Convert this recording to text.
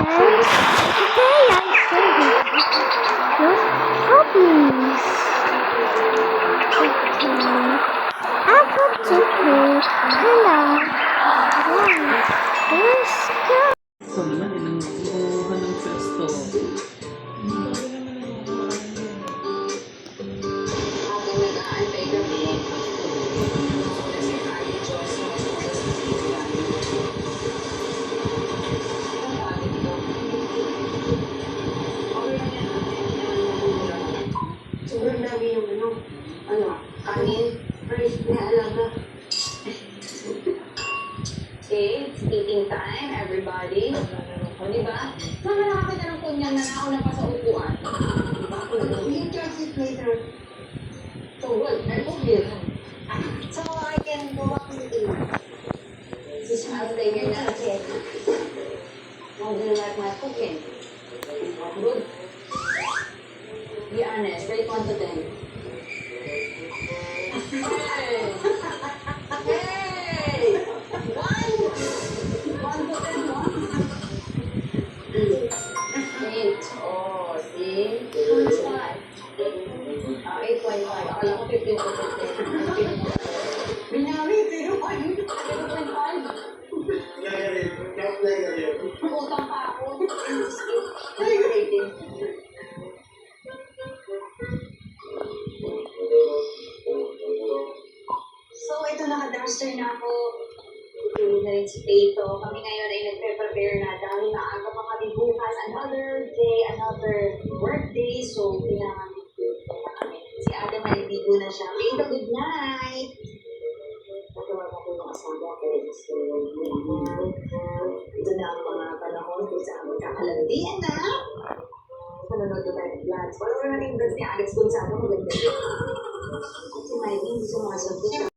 Today I'm showing your hobbies. I got to play let's go. So naman, inuuhan ng pwesto. Sobrang dami yung kanin, rice na alaga. Okay, it's eating time, everybody. O, diba? Saan na nakakita ng kunyang na nauna pa sa upuan? You just it later. So what? I cook it. So I can go up to eat. Since I'll stay here na again. How do you like my cooking? Good. Be honest, rate 1 to 10. Hey! Hey! 1! 1 to 10, no? 8. Oh, see? 5. 8.5. Akala ko 15 to 15. Binawi, pero 5. 0.5. Utang pa ako. Rating. So, ito naka-duster na ako. Tulog na rin si Peito. Kami ngayon ay nagpe-prepare na dahil maaga pa kami bukas. Another day, another work day. So, kailangan kami. Si Ate malibigo na siya. Peito, good night! Nagawag ako ng asawa ko. So, ito na ang mga panahon kung saan magkakalandian na. Nanonood na tayo ng vlogs. Wala mo naman yung vlogs ni Alex Gonzaga. Maganda yun. Si Mike, hindi sumasagot siya.